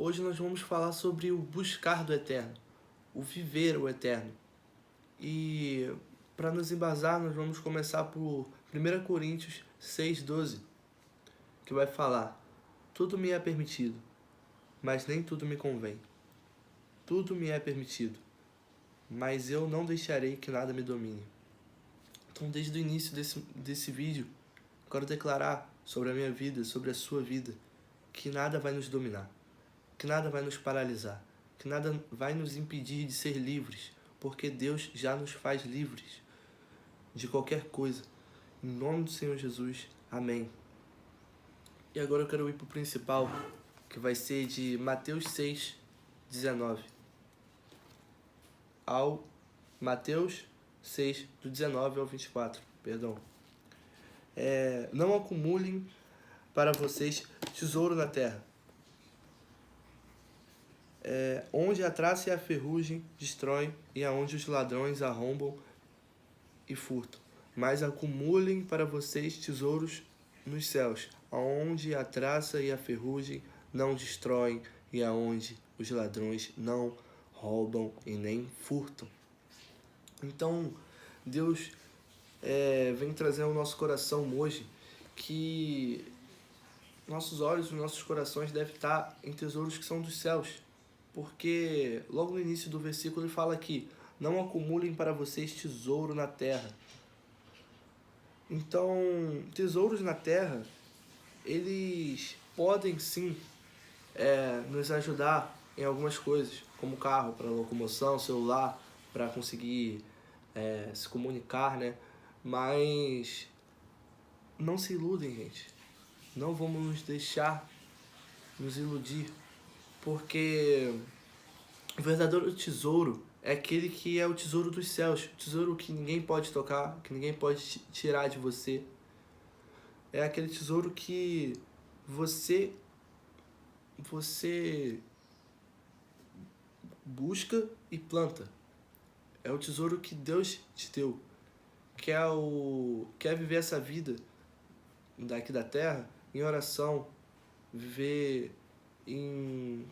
Hoje nós vamos falar sobre o buscar do eterno, o viver o eterno. E para nos embasar, nós vamos começar por 1 Coríntios 6,12, que vai falar: tudo me é permitido, mas nem tudo me convém. Tudo me é permitido, mas eu não deixarei que nada me domine. Então, desde o início desse vídeo, quero declarar sobre a minha vida, sobre a sua vida, que nada vai nos dominar, que nada vai nos paralisar, que nada vai nos impedir de ser livres, porque Deus já nos faz livres de qualquer coisa. Em nome do Senhor Jesus, amém. E agora eu quero ir para o principal, que vai ser de Mateus 6,19 ao Mateus 6, do 19 ao 24, perdão. Não acumulem para vocês tesouro na terra, onde a traça e a ferrugem destroem e aonde os ladrões arrombam e furtam. Mas acumulem para vocês tesouros nos céus, onde a traça e a ferrugem não destroem e aonde os ladrões não roubam e nem furtam. Então, Deus vem trazer ao nosso coração hoje que nossos olhos e nossos corações devem estar em tesouros que são dos céus. Porque logo no início do versículo ele fala aqui: não acumulem para vocês tesouro na terra. Então, tesouros na terra, eles podem sim nos ajudar em algumas coisas, como carro para locomoção, celular para conseguir se comunicar, né? Mas não se iludem, gente. Não vamos nos deixar nos iludir, porque o verdadeiro tesouro é aquele que é o tesouro dos céus, o tesouro que ninguém pode tocar, que ninguém pode tirar de você. É aquele tesouro que você busca e planta. É o tesouro que Deus te deu. Quer viver essa vida daqui da terra em oração, viver em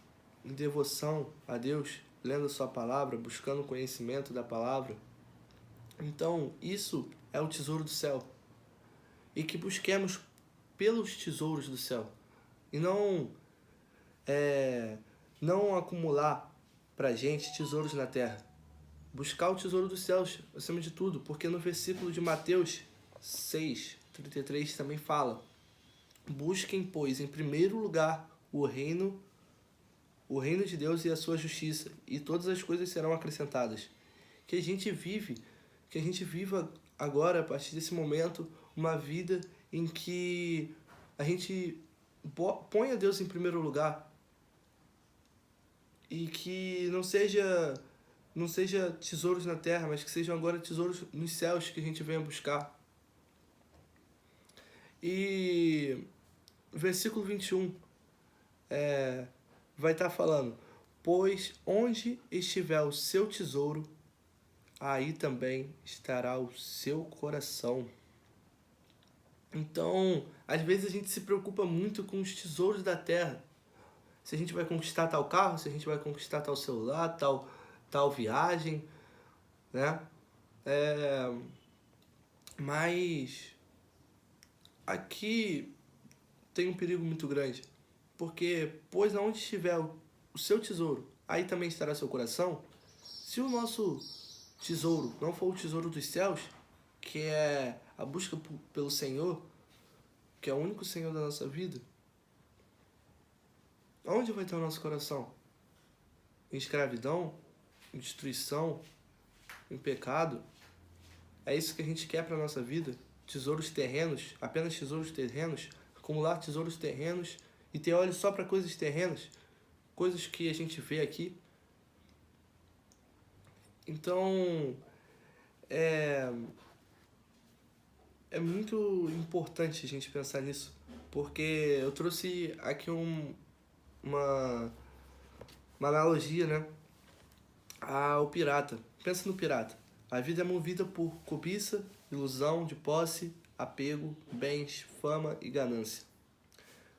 devoção a Deus, lendo a sua palavra, buscando o conhecimento da palavra. Então, isso é o tesouro do céu. E que busquemos pelos tesouros do céu. E não acumular pra gente tesouros na terra. Buscar o tesouro dos céus, acima de tudo. Porque no versículo de Mateus 6,33 também fala: busquem, pois, em primeiro lugar o reino de Deus e a sua justiça, e todas as coisas serão acrescentadas. Que a gente viva agora, a partir desse momento, uma vida em que a gente ponha Deus em primeiro lugar, e que não seja tesouros na terra, mas que sejam agora tesouros nos céus que a gente venha buscar. E versículo 21 vai estar falando: pois onde estiver o seu tesouro, aí também estará o seu coração. Então, às vezes a gente se preocupa muito com os tesouros da terra. Se a gente vai conquistar tal carro, se a gente vai conquistar tal celular, tal viagem, né? Mas aqui tem um perigo muito grande. Porque, pois aonde estiver o seu tesouro, aí também estará seu coração. Se o nosso tesouro não for o tesouro dos céus, que é a busca pelo Senhor, que é o único Senhor da nossa vida, onde vai estar o nosso coração? Em escravidão? Em destruição? Em pecado? É isso que a gente quer para a nossa vida? Tesouros terrenos? Apenas tesouros terrenos? Acumular tesouros terrenos e ter olhos só para coisas terrenas? Coisas que a gente vê aqui? Então, é muito importante a gente pensar nisso, porque eu trouxe aqui uma analogia, né, ao pirata. Pensa no pirata. A vida é movida por cobiça, ilusão de posse, apego, bens, fama e ganância.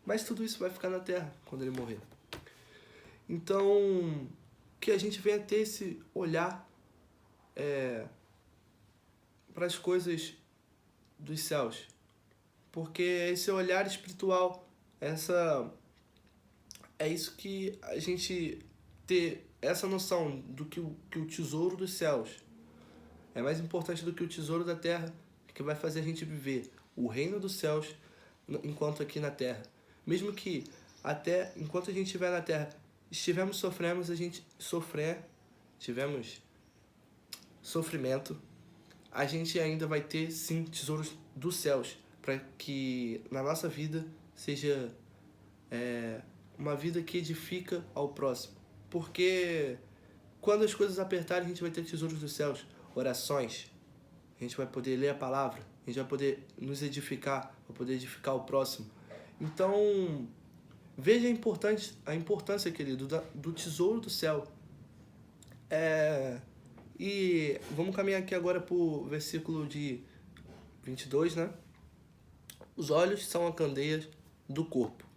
Mas tudo isso vai ficar na terra quando ele morrer. Então, que a gente venha ter esse olhar para as coisas dos céus. Porque esse olhar espiritual, é isso que a gente ter essa noção do que o tesouro dos céus é mais importante do que o tesouro da terra, que vai fazer a gente viver o reino dos céus enquanto aqui na terra. Mesmo que até enquanto a gente estiver na terra, tivemos sofrimento, a gente ainda vai ter sim tesouros dos céus, para que na nossa vida seja uma vida que edifica ao próximo. Porque quando as coisas apertarem, a gente vai ter tesouros dos céus, orações, a gente vai poder ler a palavra, a gente vai poder nos edificar, vai poder edificar o próximo. Então, veja a importância, querido, do tesouro do céu. E vamos caminhar aqui agora para o versículo de 22, né? Os olhos são a candeia do corpo.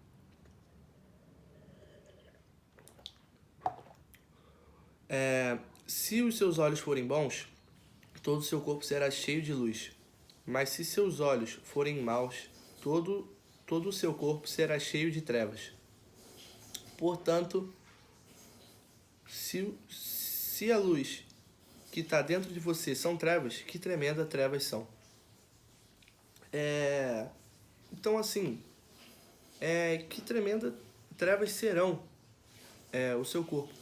Se os seus olhos forem bons, todo o seu corpo será cheio de luz. Mas se seus olhos forem maus, todo o seu corpo será cheio de trevas. Portanto, se a luz que está dentro de você são trevas, que tremenda trevas são. Então, assim, que tremenda trevas serão o seu corpo.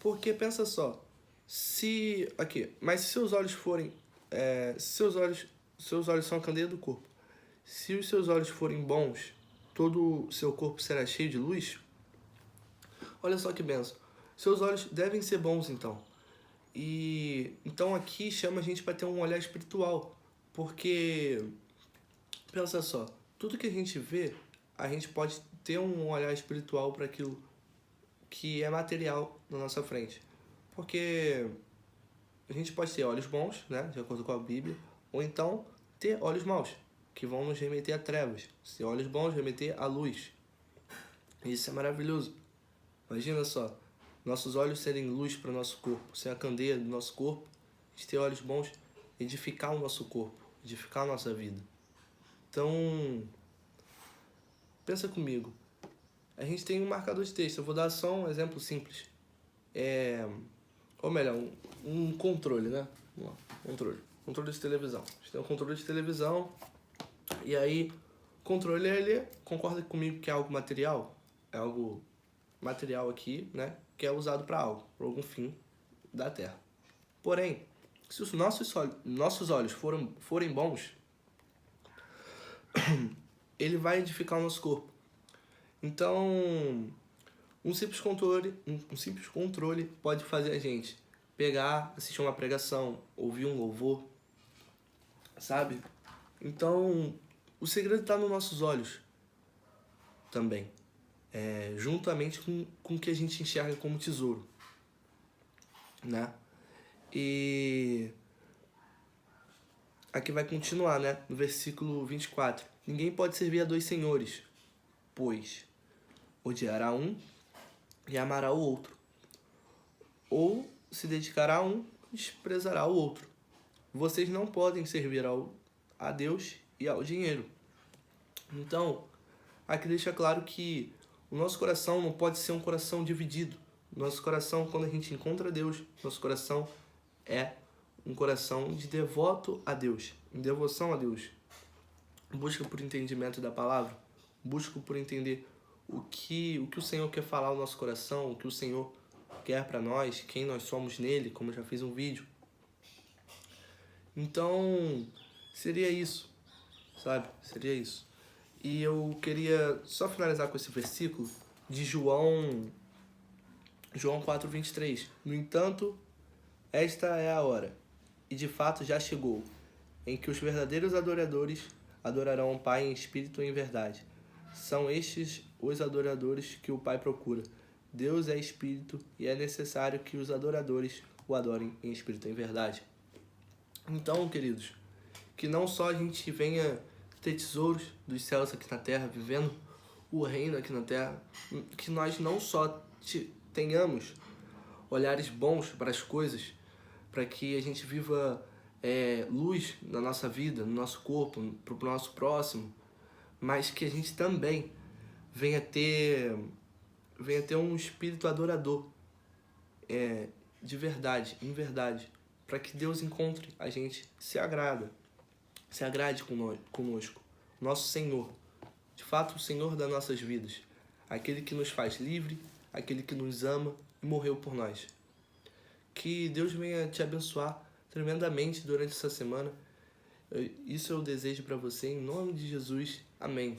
Porque pensa só, mas se seus olhos forem, seus olhos são a candeia do corpo. Se os seus olhos forem bons, todo o seu corpo será cheio de luz. Olha só que benção. Seus olhos devem ser bons, então. E então aqui chama a gente para ter um olhar espiritual, porque pensa só, tudo que a gente vê, a gente pode ter um olhar espiritual para aquilo que é material na nossa frente. Porque a gente pode ter olhos bons, né, de acordo com a Bíblia, ou então ter olhos maus, que vão nos remeter a trevas. Se olhos bons, remeter à luz. Isso é maravilhoso. Imagina só, nossos olhos serem luz para o nosso corpo, ser a candeia do nosso corpo, a gente ter olhos bons, edificar o nosso corpo, edificar a nossa vida. Então, pensa comigo. A gente tem um marcador de texto. Eu vou dar só um exemplo simples. Ou melhor, um controle, né? Vamos lá, controle de televisão. A gente tem um controle de televisão. E aí, controle, ele concorda comigo que é algo material? É algo material aqui, né? Que é usado para algo, para algum fim da Terra. Porém, se os nossos olhos forem bons, ele vai edificar o nosso corpo. Então, um simples controle pode fazer a gente pegar, assistir uma pregação, ouvir um louvor, sabe? Então, o segredo está nos nossos olhos também, juntamente com o que a gente enxerga como tesouro, né? E aqui vai continuar, né? No versículo 24. Ninguém pode servir a dois senhores, pois odiará um e amará o outro, ou se dedicará a um, desprezará o outro. Vocês não podem servir a Deus e ao dinheiro. Então, aqui deixa claro que o nosso coração não pode ser um coração dividido. Nosso coração, quando a gente encontra Deus, nosso coração é um coração de devoto a Deus, em devoção a Deus. Busca por entendimento da palavra, busca por entender o que o Senhor quer falar ao nosso coração, o que o Senhor quer para nós, quem nós somos nele, como eu já fiz um vídeo. Então, seria isso, sabe? Seria isso. E eu queria só finalizar com esse versículo de João 4:23. No entanto, esta é a hora, e de fato já chegou, em que os verdadeiros adoradores adorarão o Pai em espírito e em verdade. São estes os adoradores que o Pai procura. Deus é espírito e é necessário que os adoradores o adorem em espírito e em verdade. Então, queridos, que não só a gente venha ter tesouros dos céus aqui na terra, vivendo o reino aqui na terra, que nós não só tenhamos olhares bons para as coisas, para que a gente viva luz na nossa vida, no nosso corpo, para o nosso próximo, mas que a gente também venha ter um espírito adorador, de verdade, em verdade, para que Deus encontre a gente, se agrade conosco, nosso Senhor, de fato o Senhor das nossas vidas, aquele que nos faz livre, aquele que nos ama e morreu por nós. Que Deus venha te abençoar tremendamente durante essa semana. Isso eu desejo para você em nome de Jesus. Amém.